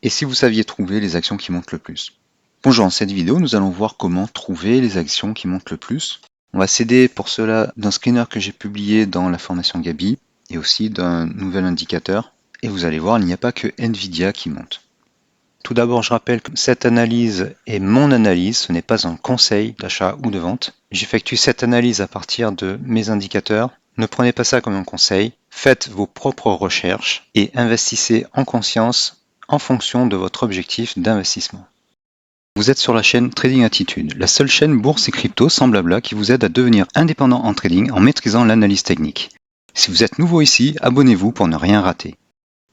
et si vous saviez trouver les actions qui montent le plus. Bonjour, dans cette vidéo, nous allons voir comment trouver les actions qui montent le plus. On va s'aider pour cela d'un screener que j'ai publié dans la formation Gabi et aussi d'un nouvel indicateur. Et vous allez voir, il n'y a pas que Nvidia qui monte. Tout d'abord, je rappelle que cette analyse est mon analyse, ce n'est pas un conseil d'achat ou de vente. J'effectue cette analyse à partir de mes indicateurs. Ne prenez pas ça comme un conseil, faites vos propres recherches et investissez en conscience en fonction de votre objectif d'investissement. Vous êtes sur la chaîne Trading Attitude, la seule chaîne bourse et crypto sans blabla qui vous aide à devenir indépendant en trading en maîtrisant l'analyse technique. Si vous êtes nouveau ici, abonnez-vous pour ne rien rater.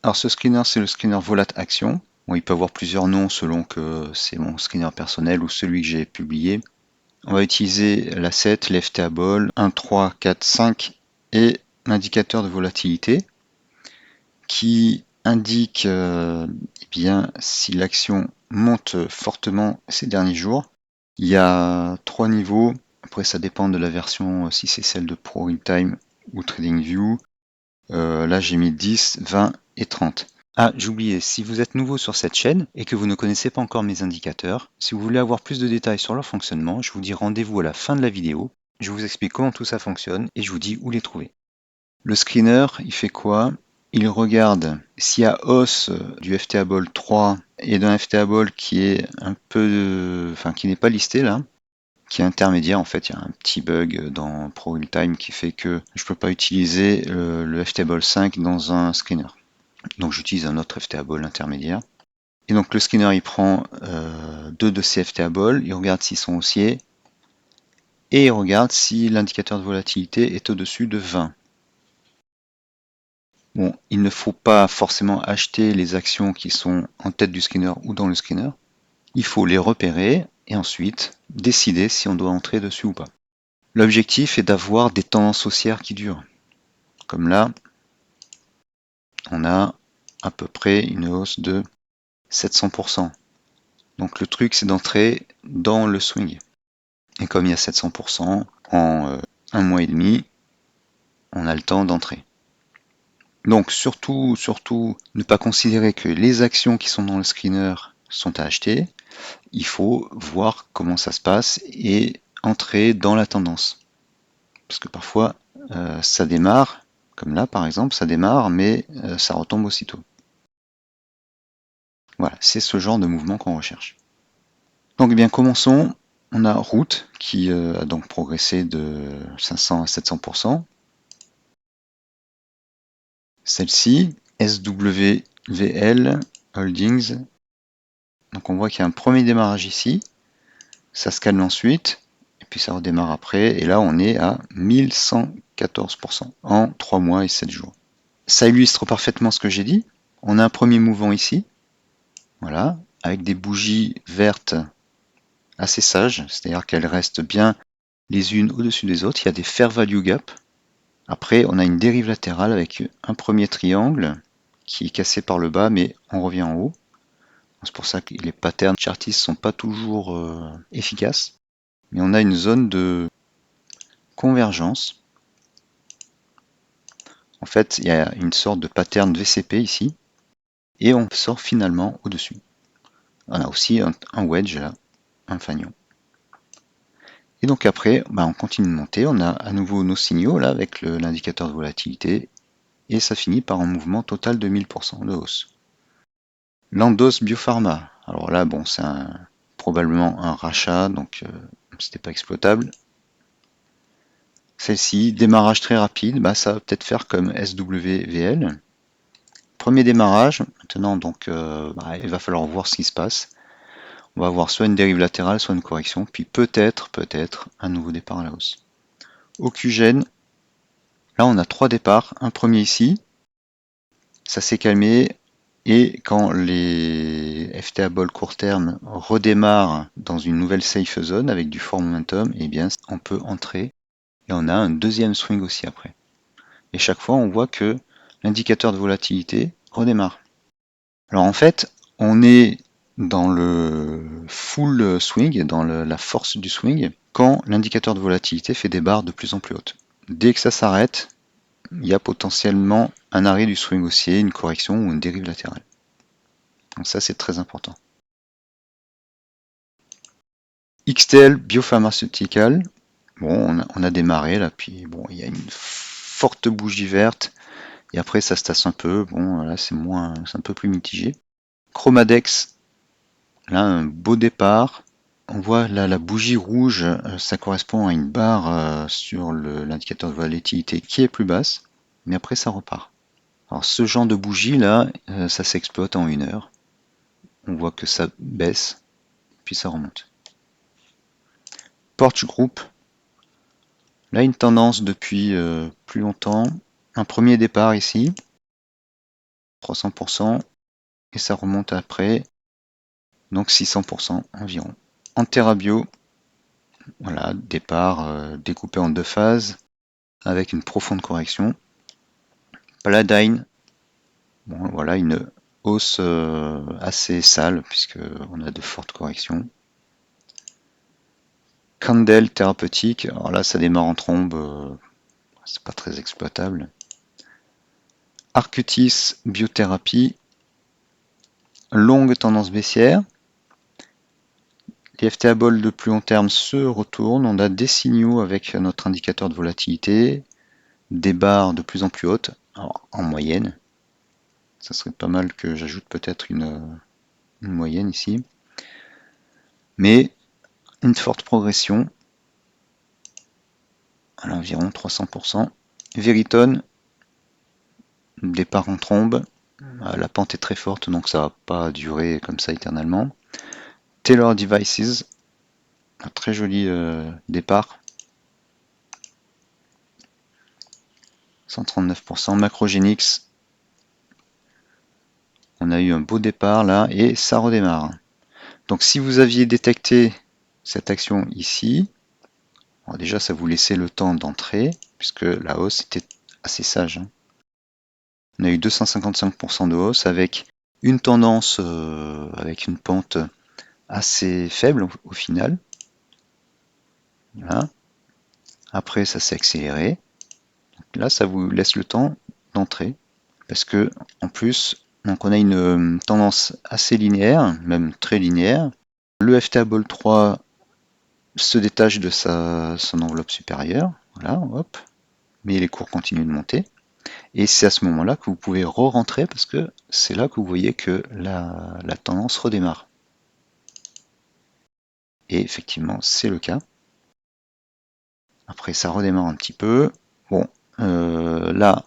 Alors ce screener, c'est le screener Volat Action. Bon, il peut avoir plusieurs noms selon que c'est mon screener personnel ou celui que j'ai publié. On va utiliser l'asset, l'FTA Ball, 1, 3, 4, 5 et l'indicateur de volatilité qui indique bien si l'action monte fortement ces derniers jours. Il y a 3 niveaux. Après, ça dépend de la version, si c'est celle de Pro Real Time ou TradingView. Là, j'ai mis 10, 20 et 30. Ah, j'ai oublié, si vous êtes nouveau sur cette chaîne et que vous ne connaissez pas encore mes indicateurs, si vous voulez avoir plus de détails sur leur fonctionnement, je vous dis rendez-vous à la fin de la vidéo. Je vous explique comment tout ça fonctionne et je vous dis où les trouver. Le screener, il fait quoi? Il regarde s'il y a hausse du FTA Ball 3 et d'un FTA Ball qui est un peu, enfin qui n'est pas listé là, qui est intermédiaire. En fait, il y a un petit bug dans Pro Real Time qui fait que je ne peux pas utiliser le FTA Ball 5 dans un screener. Donc j'utilise un autre FTA Ball intermédiaire. Et donc le screener il prend deux de ces FTA Ball, il regarde s'ils sont haussiers et il regarde si l'indicateur de volatilité est au-dessus de 20. Bon, il ne faut pas forcément acheter les actions qui sont en tête du screener ou dans le screener. Il faut les repérer et ensuite décider si on doit entrer dessus ou pas. L'objectif est d'avoir des tendances haussières qui durent. Comme là, on a à peu près une hausse de 700%. Donc le truc, c'est d'entrer dans le swing. Et comme il y a 700% en un mois et demi, on a le temps d'entrer. Donc surtout, ne pas considérer que les actions qui sont dans le screener sont à acheter. Il faut voir comment ça se passe et entrer dans la tendance. Parce que parfois, ça démarre, comme là par exemple, ça démarre, mais ça retombe aussitôt. Voilà, c'est ce genre de mouvement qu'on recherche. Donc eh bien commençons. On a Root qui a donc progressé de 500 à 700%. Celle-ci, SWVL Holdings. Donc on voit qu'il y a un premier démarrage ici. Ça se calme ensuite. Et puis ça redémarre après. Et là on est à 1114% en 3 mois et 7 jours. Ça illustre parfaitement ce que j'ai dit. On a un premier mouvement ici. Voilà. Avec des bougies vertes assez sages. C'est-à-dire qu'elles restent bien les unes au-dessus des autres. Il y a des fair value gap. Après, on a une dérive latérale avec un premier triangle qui est cassé par le bas, mais on revient en haut. C'est pour ça que les patterns chartistes sont pas toujours efficaces. Mais on a une zone de convergence. En fait, il y a une sorte de pattern VCP ici. Et on sort finalement au-dessus. On a aussi un wedge là, un fanion. Et donc après, on continue de monter. On a à nouveau nos signaux là avec l'indicateur de volatilité. Et ça finit par un mouvement total de 1000% de hausse. Landos Biopharma. Alors là, bon, c'est probablement un rachat, donc c'était pas exploitable. Celle-ci, démarrage très rapide, ça va peut-être faire comme SWVL. Premier démarrage, maintenant donc il va falloir voir ce qui se passe. On va avoir soit une dérive latérale, soit une correction, puis peut-être un nouveau départ à la hausse. Occugène, là on a 3 départs, un premier ici, ça s'est calmé, et quand les FTA Ball court terme redémarrent dans une nouvelle safe zone avec du fort momentum, eh bien on peut entrer et on a un deuxième swing aussi après. Et chaque fois on voit que l'indicateur de volatilité redémarre. Alors en fait, on est dans le full swing, dans la force du swing, quand l'indicateur de volatilité fait des barres de plus en plus hautes. Dès que ça s'arrête, il y a potentiellement un arrêt du swing haussier, une correction ou une dérive latérale. Donc ça, c'est très important. XTL Biopharmaceutical. Bon, on a démarré là, puis bon, il y a une forte bougie verte, et après ça se tasse un peu. Bon, là c'est un peu plus mitigé. Chromadex, là un beau départ. On voit là la bougie rouge, ça correspond à une barre sur l'indicateur de volatilité qui est plus basse, mais après ça repart. Alors ce genre de bougie là, ça s'exploite en 1 heure. On voit que ça baisse, puis ça remonte. Porch Group, là une tendance depuis plus longtemps. Un premier départ ici, 300%, et ça remonte après, donc 600% environ. Anterabio, voilà, départ découpé en 2 phases, avec une profonde correction. Paladine, bon, voilà, une hausse assez sale, puisqu'on a de fortes corrections. Candel thérapeutique, alors là ça démarre en trombe, c'est pas très exploitable. Arcutis biothérapie, longue tendance baissière. Les FTA Ball de plus long terme se retournent, on a des signaux avec notre indicateur de volatilité, des barres de plus en plus hautes, alors, en moyenne. Ça serait pas mal que j'ajoute peut-être une moyenne ici. Mais une forte progression à l'environ 300%. Veritone, départ en trombe. La pente est très forte, donc ça va pas durer comme ça éternellement. Taylor Devices, un très joli départ. 139%. Macrogenix, on a eu un beau départ là et ça redémarre. Donc si vous aviez détecté cette action ici, alors déjà ça vous laissait le temps d'entrer puisque la hausse était assez sage. On a eu 255% de hausse avec une tendance avec une pente assez faible au final. Voilà. Après ça s'est accéléré. Donc là ça vous laisse le temps d'entrer parce que en plus donc on a une tendance assez linéaire, même très linéaire. Le FTA Ball 3 se détache de son enveloppe supérieure, voilà, hop, mais les cours continuent de monter. Et c'est à ce moment-là que vous pouvez re-rentrer parce que c'est là que vous voyez que la tendance redémarre. Et effectivement, c'est le cas. Après, ça redémarre un petit peu. Bon, là,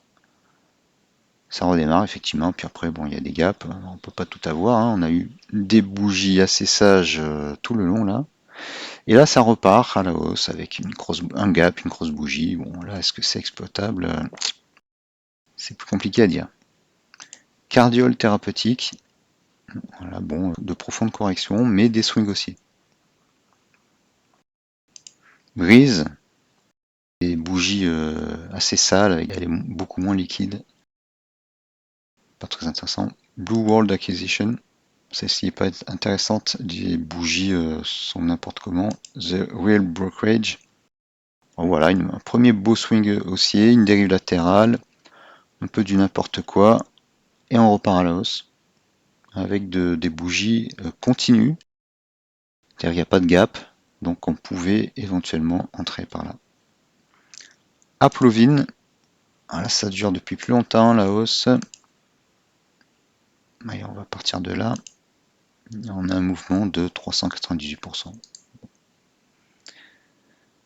ça redémarre effectivement. Puis après, bon, il y a des gaps. On peut pas tout avoir. Hein. On a eu des bougies assez sages tout le long là. Et là, ça repart à la hausse avec un gap, une grosse bougie. Bon, là, est-ce que c'est exploitable? C'est plus compliqué à dire. Cardiol thérapeutique, voilà, bon, de profondes corrections, mais des swings aussi. Breeze, des bougies assez sales, elle est beaucoup moins liquide. Pas très intéressant. Blue World Acquisition, celle-ci n'est pas intéressante. Les bougies sont n'importe comment. The Real Brokerage. Bon, voilà, un premier beau swing haussier, une dérive latérale, un peu du n'importe quoi, et on repart à la hausse avec des bougies continues. C'est-à-dire qu'il n'y a pas de gap, donc on pouvait éventuellement entrer par là. Aplovin, voilà, ça dure depuis plus longtemps la hausse. Allez, on va partir de là. On a un mouvement de 398%.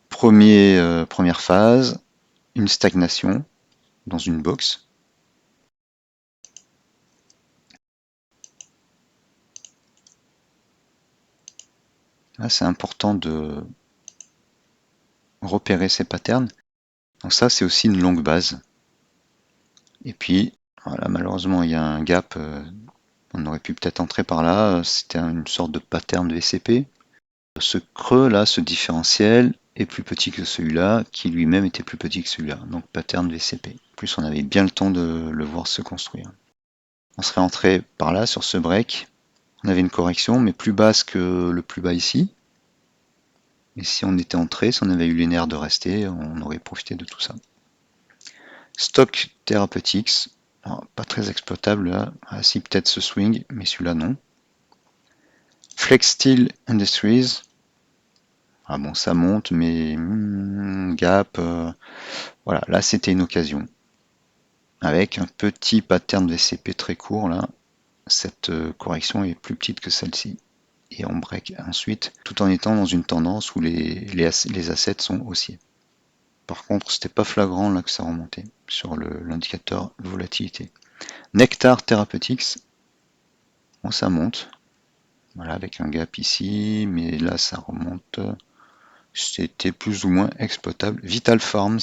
Première phase, une stagnation dans une box. Là, c'est important de repérer ces patterns. Donc ça, c'est aussi une longue base. Et puis, voilà, malheureusement, il y a un gap. On aurait pu peut-être entrer par là. C'était une sorte de pattern de VCP. Ce creux là, ce différentiel, est plus petit que celui-là, qui lui-même était plus petit que celui-là. Donc pattern VCP. En plus, on avait bien le temps de le voir se construire. On serait entré par là, sur ce break. On avait une correction, mais plus basse que le plus bas ici. Et si on était entré, si on avait eu les nerfs de rester, on aurait profité de tout ça. Stock Therapeutics, Alors, pas très exploitable là. Ah, si, peut-être ce swing, mais celui-là non. Flex Steel Industries. Ah bon, ça monte, mais gap. Voilà, là c'était une occasion. Avec un petit pattern VCP très court là. Cette correction est plus petite que celle-ci. Et on break ensuite, tout en étant dans une tendance où les assets sont haussiers. Par contre, c'était pas flagrant là que ça remontait sur l'indicateur de volatilité. Nectar Therapeutics, bon, ça monte. Voilà, avec un gap ici, mais là ça remonte. C'était plus ou moins exploitable. Vital Farms,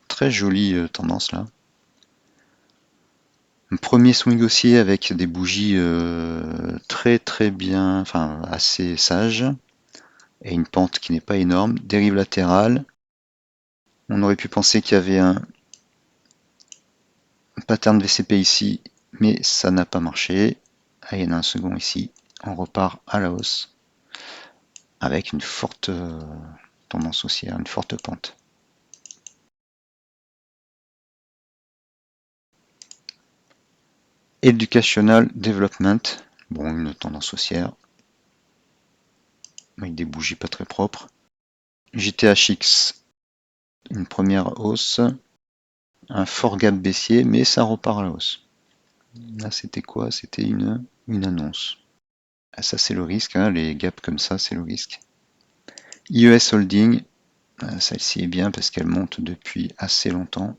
très jolie tendance là. Un premier swing haussier avec des bougies très bien, enfin assez sages, et une pente qui n'est pas énorme. Dérive latérale. On aurait pu penser qu'il y avait un pattern VCP ici, mais ça n'a pas marché. Ah, il y en a un second ici. On repart à la hausse avec une forte tendance haussière, une forte pente. Educational Development, bon, une tendance haussière avec des bougies pas très propres. JTHX, une première hausse, un fort gap baissier, mais ça repart à la hausse. Là, c'était quoi? C'était une annonce. Ah, ça, c'est le risque, hein, les gaps comme ça, c'est le risque. IES Holding, celle-ci est bien parce qu'elle monte depuis assez longtemps.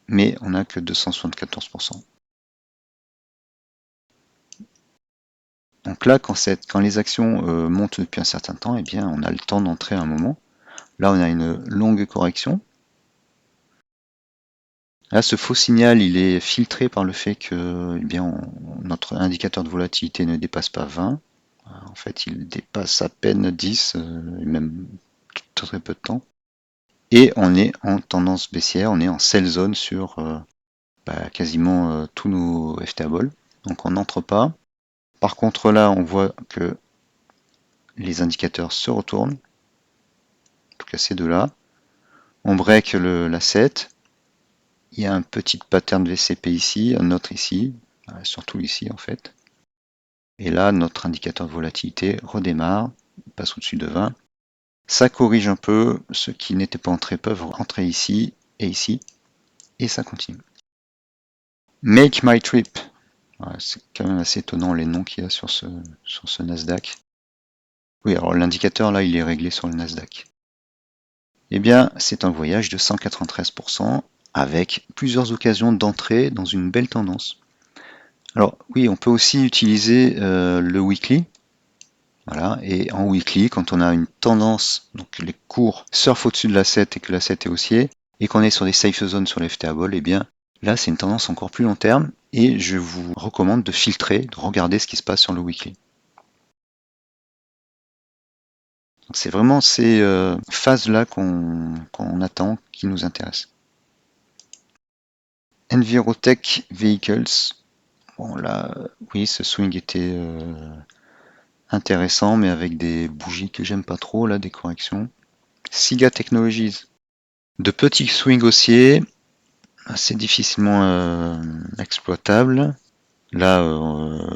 Mais on n'a que 274%. Donc là, quand les actions montent depuis un certain temps, eh bien, on a le temps d'entrer à un moment. Là, on a une longue correction. Là, ce faux signal, il est filtré par le fait que eh bien, notre indicateur de volatilité ne dépasse pas 20. En fait, il dépasse à peine 10, même très peu de temps. Et on est en tendance baissière, on est en sell zone sur quasiment tous nos FTAbles. Donc on n'entre pas. Par contre là, on voit que les indicateurs se retournent, en tout cas ces deux-là. On break l'asset. Il y a un petit pattern VCP ici, un autre ici, surtout ici en fait. Et là, notre indicateur de volatilité redémarre, passe au-dessus de 20. Ça corrige un peu, ceux qui n'étaient pas entrés peuvent rentrer ici, et ça continue. Make My Trip. Ouais, c'est quand même assez étonnant les noms qu'il y a sur ce Nasdaq. Oui, alors l'indicateur là, il est réglé sur le Nasdaq. Eh bien, c'est un voyage de 193% avec plusieurs occasions d'entrée dans une belle tendance. Alors oui, on peut aussi utiliser le weekly. Voilà, et en weekly, quand on a une tendance, donc les cours surfent au-dessus de l'asset et que l'asset est haussier, et qu'on est sur des safe zones sur les FTAble, eh bien là c'est une tendance encore plus long terme, et je vous recommande de filtrer, de regarder ce qui se passe sur le weekly. C'est vraiment ces phases-là qu'on attend, qui nous intéressent. Envirotech Vehicles. Bon là, oui, ce swing était intéressant, mais avec des bougies que j'aime pas trop, là, des corrections. Siga Technologies. De petits swings haussiers, assez difficilement exploitables. Là,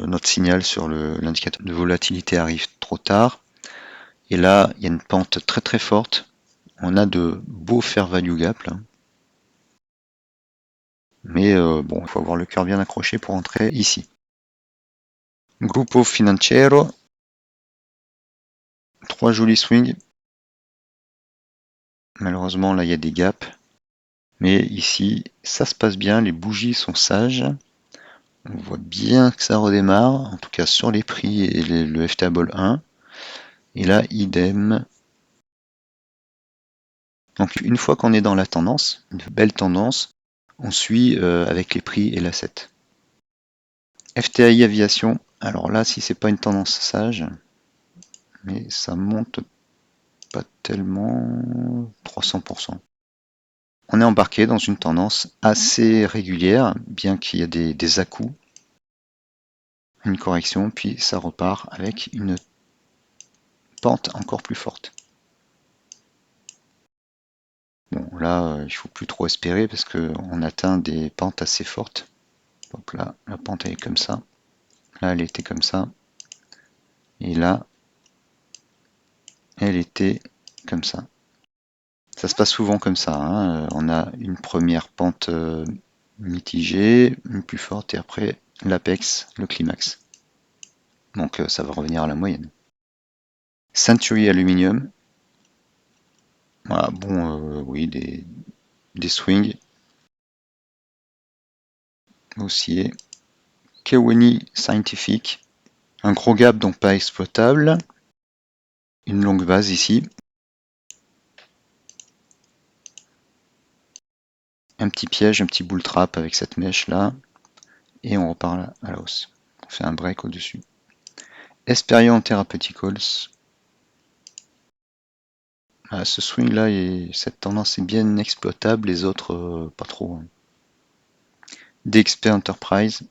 notre signal sur l'indicateur de volatilité arrive trop tard. Et là, il y a une pente très très forte. On a de beaux fair value gap là. Mais bon, il faut avoir le cœur bien accroché pour entrer ici. Gruppo Financiero, trois jolis swings. Malheureusement, là, il y a des gaps. Mais ici, ça se passe bien, les bougies sont sages. On voit bien que ça redémarre, en tout cas sur les prix et le FTable 1. Et là, idem. Donc une fois qu'on est dans la tendance, une belle tendance, on suit avec les prix et l'asset. FTAI Aviation, alors là, si c'est pas une tendance sage, mais ça monte pas tellement 300%. On est embarqué dans une tendance assez régulière, bien qu'il y ait des à-coups, une correction, puis ça repart avec une pente encore plus forte. Bon, là, il faut plus trop espérer parce qu'on atteint des pentes assez fortes. Donc là, la pente elle est comme ça. Là, elle était comme ça. Et là, elle était comme ça. Ça se passe souvent comme ça, hein. On a une première pente mitigée, une plus forte, et après l'apex, le climax. Donc ça va revenir à la moyenne. Century Aluminium. Voilà, bon, oui, des swings haussiers. Keweni Scientific. Un gros gap donc pas exploitable. Une longue base ici. Un petit piège, un petit bull trap avec cette mèche là. Et on repart là, à la hausse. On fait un break au-dessus. Esperion Therapeuticals. Ah, ce swing là, cette tendance est bien exploitable, les autres pas trop, hein. DXP Enterprise.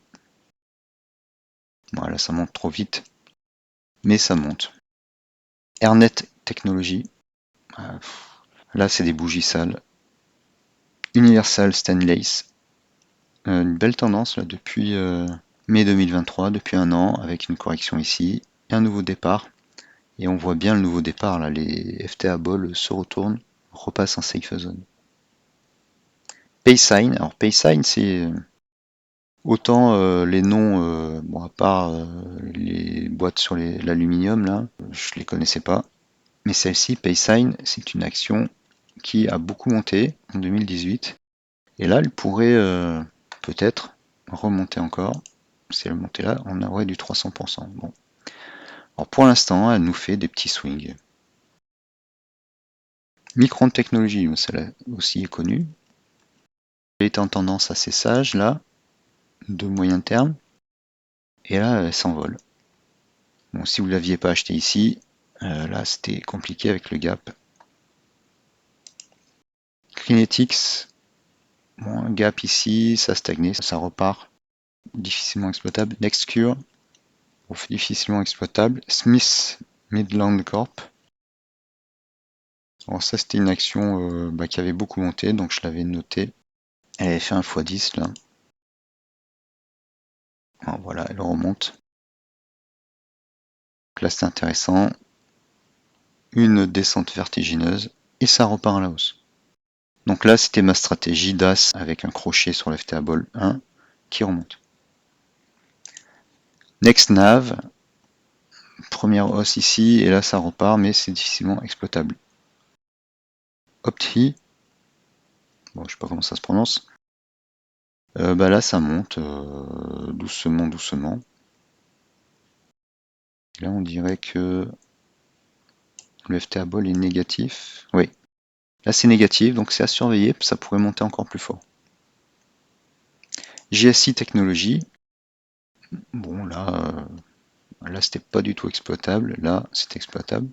Voilà, ça monte trop vite. Mais ça monte. Airnet Technology. Ah, là, c'est des bougies sales. Universal Stainless. Une belle tendance là depuis mai 2023, depuis un an, avec une correction ici, et un nouveau départ. Et on voit bien le nouveau départ là, les FTA Ball se retournent, repassent en safe zone. Paysign, alors Paysign c'est autant les noms, bon à part les boîtes sur l'aluminium là, je les connaissais pas. Mais celle-ci, Paysign, c'est une action qui a beaucoup monté en 2018. Et là, elle pourrait peut-être remonter encore. Si elle montait là, on aurait du 300%. Bon. Alors pour l'instant, elle nous fait des petits swings. Micron Technology, celle-là aussi est connue. Elle était en tendance assez sage là, de moyen terme. Et là, elle s'envole. Bon, si vous ne l'aviez pas acheté ici, là c'était compliqué avec le gap. Clinetics, bon, un gap ici, ça stagne, ça repart. Difficilement exploitable. Nextcure, difficilement exploitable. Smith Midland Corp. Alors ça c'était une action qui avait beaucoup monté, donc je l'avais noté. Elle avait fait un x10 là. Alors, voilà, elle remonte. Donc là c'est intéressant. Une descente vertigineuse et ça repart à la hausse. Donc là c'était ma stratégie d'as avec un crochet sur l'FTA Ball 1 qui remonte. Next Nav, première hausse ici et là ça repart mais c'est difficilement exploitable. Opti, bon je sais pas comment ça se prononce. Là ça monte doucement doucement. Là on dirait que le FTA Ball est négatif. Oui, là c'est négatif donc c'est à surveiller, ça pourrait monter encore plus fort. GSI Technologies, bon là c'était pas du tout exploitable, là c'est exploitable.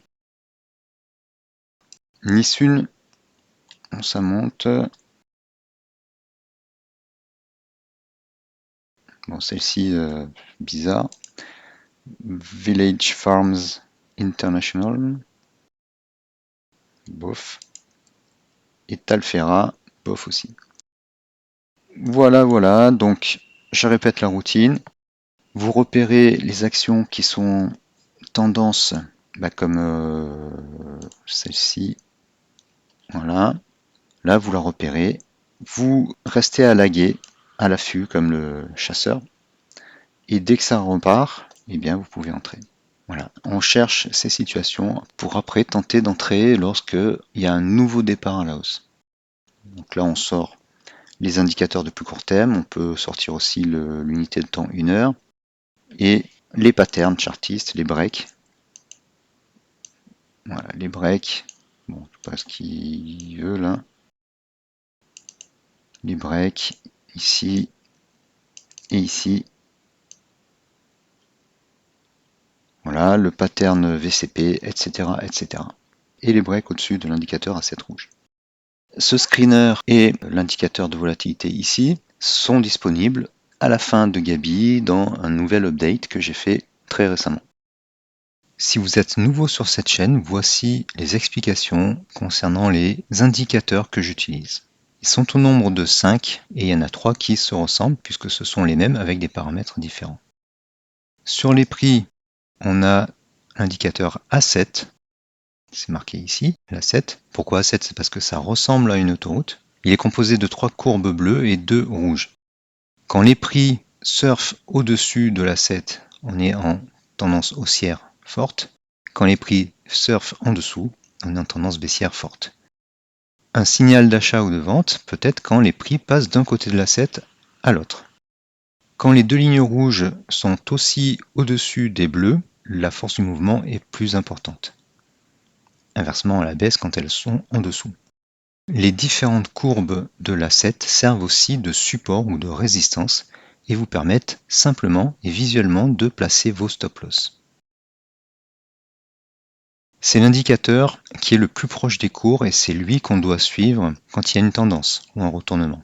Nissun, bon, ça monte. Bon celle-ci bizarre. Village Farms International, bof. Et Talfera, bof aussi. Voilà, donc je répète la routine. Vous repérez les actions qui sont tendance, comme celle-ci. Voilà. Là, vous la repérez. Vous restez à l'aguet, à l'affût, comme le chasseur. Et dès que ça repart, eh bien, vous pouvez entrer. Voilà. On cherche ces situations pour après tenter d'entrer lorsque il y a un nouveau départ à la hausse. Donc là, on sort les indicateurs de plus court terme. On peut sortir aussi l'unité de temps 1 heure. Et les patterns chartistes, les breaks. Voilà, les breaks. Bon, je sais pas ce qu'il veut là. Les breaks, ici et ici. Voilà, le pattern VCP, etc., etc. Et les breaks au-dessus de l'indicateur A7 rouge. Ce screener et l'indicateur de volatilité ici sont disponibles à la fin de Gabi dans un nouvel update que j'ai fait très récemment. Si vous êtes nouveau sur cette chaîne, voici les explications concernant les indicateurs que j'utilise. Ils sont au nombre de 5 et il y en a 3 qui se ressemblent puisque ce sont les mêmes avec des paramètres différents. Sur les prix, on a l'indicateur A7, c'est marqué ici, l'A7. Pourquoi A7? C'est parce que ça ressemble à une autoroute. Il est composé de 3 courbes bleues et 2 rouges. Quand les prix surfent au-dessus de l'A7, on est en tendance haussière forte. Quand les prix surfent en dessous, on est en tendance baissière forte. Un signal d'achat ou de vente peut être quand les prix passent d'un côté de l'A7 à l'autre. Quand les deux lignes rouges sont aussi au-dessus des bleus, la force du mouvement est plus importante. Inversement à la baisse quand elles sont en dessous. Les différentes courbes de l'A7 servent aussi de support ou de résistance et vous permettent simplement et visuellement de placer vos stop-loss. C'est l'indicateur qui est le plus proche des cours et c'est lui qu'on doit suivre quand il y a une tendance ou un retournement.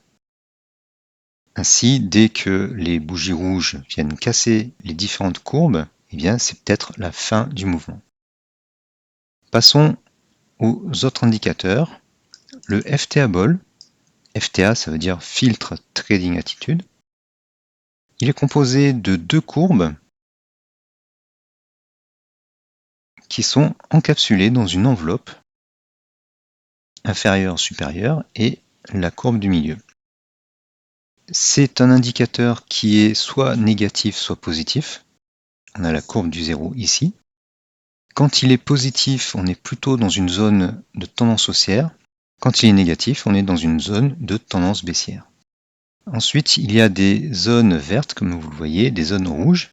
Ainsi, dès que les bougies rouges viennent casser les différentes courbes, eh bien, c'est peut-être la fin du mouvement. Passons aux autres indicateurs. Le FTA Ball, FTA ça veut dire Filtre Trading Attitude. Il est composé de 2 courbes qui sont encapsulées dans une enveloppe inférieure-supérieure et la courbe du milieu. C'est un indicateur qui est soit négatif, soit positif. On a la courbe du 0 ici. Quand il est positif, on est plutôt dans une zone de tendance haussière. Quand il est négatif, on est dans une zone de tendance baissière. Ensuite, il y a des zones vertes, comme vous le voyez, des zones rouges.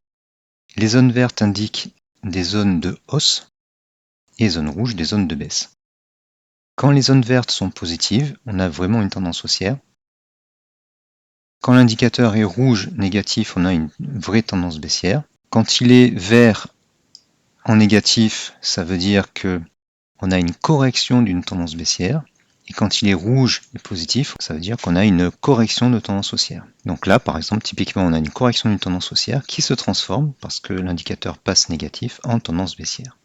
Les zones vertes indiquent des zones de hausse et les zones rouges des zones de baisse. Quand les zones vertes sont positives, on a vraiment une tendance haussière. Quand l'indicateur est rouge négatif, on a une vraie tendance baissière. Quand il est vert en négatif, ça veut dire que on a une correction d'une tendance baissière. Et quand il est rouge et positif, ça veut dire qu'on a une correction de tendance haussière. Donc là, par exemple, typiquement, on a une correction d'une tendance haussière qui se transforme, parce que l'indicateur passe négatif, en tendance baissière.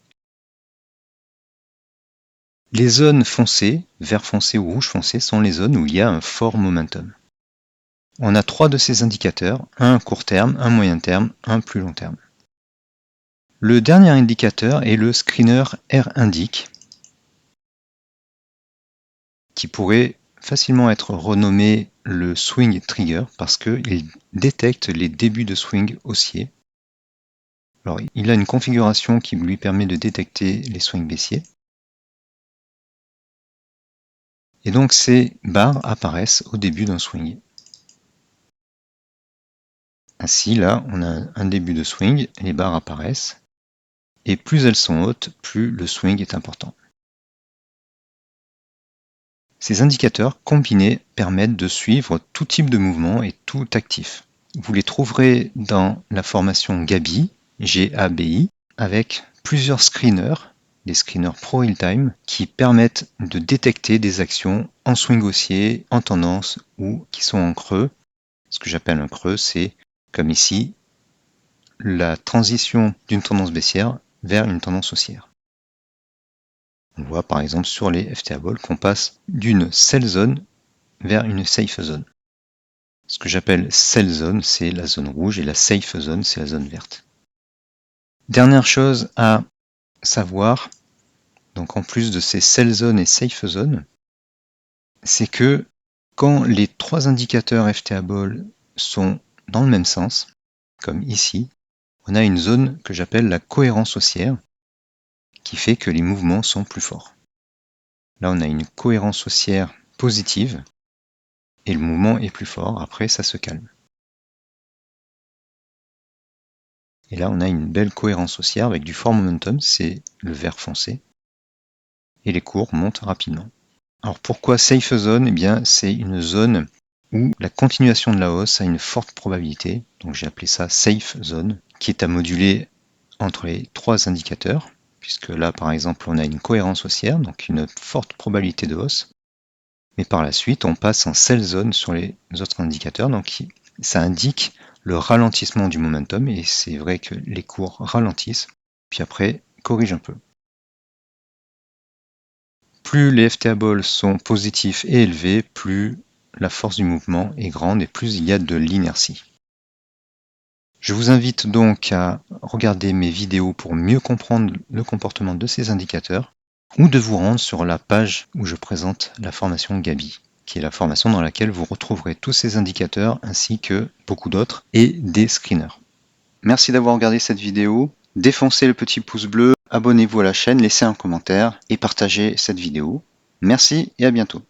Les zones foncées, vert foncé ou rouge foncé, sont les zones où il y a un fort momentum. On a 3 de ces indicateurs, un court terme, un moyen terme, un plus long terme. Le dernier indicateur est le screener R-Indic, qui pourrait facilement être renommé le swing trigger parce qu'il détecte les débuts de swing haussier. Alors, il a une configuration qui lui permet de détecter les swings baissiers. Et donc ces barres apparaissent au début d'un swing. Ainsi, là, on a un début de swing, les barres apparaissent, et plus elles sont hautes, plus le swing est important. Ces indicateurs combinés permettent de suivre tout type de mouvement et tout actif. Vous les trouverez dans la formation Gabi, G-A-B-I, avec plusieurs screeners, des screeners pro real-time, qui permettent de détecter des actions en swing haussier, en tendance ou qui sont en creux. Ce que j'appelle un creux, c'est, comme ici, la transition d'une tendance baissière vers une tendance haussière. On voit par exemple sur les FTA Ball qu'on passe d'une sell zone vers une safe zone. Ce que j'appelle sell zone, c'est la zone rouge et la safe zone, c'est la zone verte. Dernière chose à savoir, donc en plus de ces sell zone et safe zone, c'est que quand les 3 indicateurs FTA Ball sont dans le même sens, comme ici, on a une zone que j'appelle la cohérence haussière, qui fait que les mouvements sont plus forts. Là, on a une cohérence haussière positive, et le mouvement est plus fort, après ça se calme. Et là, on a une belle cohérence haussière avec du fort momentum, c'est le vert foncé, et les cours montent rapidement. Alors pourquoi safe zone? Eh bien, c'est une zone où la continuation de la hausse a une forte probabilité, donc j'ai appelé ça safe zone, qui est à moduler entre les 3 indicateurs, puisque là, par exemple, on a une cohérence haussière, donc une forte probabilité de hausse. Mais par la suite, on passe en sell zone sur les autres indicateurs, donc ça indique le ralentissement du momentum, et c'est vrai que les cours ralentissent. Puis après, corrige un peu. Plus les FTA balls sont positifs et élevés, plus la force du mouvement est grande et plus il y a de l'inertie. Je vous invite donc à regarder mes vidéos pour mieux comprendre le comportement de ces indicateurs ou de vous rendre sur la page où je présente la formation Gabi, qui est la formation dans laquelle vous retrouverez tous ces indicateurs ainsi que beaucoup d'autres et des screeners. Merci d'avoir regardé cette vidéo. Défoncez le petit pouce bleu, abonnez-vous à la chaîne, laissez un commentaire et partagez cette vidéo. Merci et à bientôt.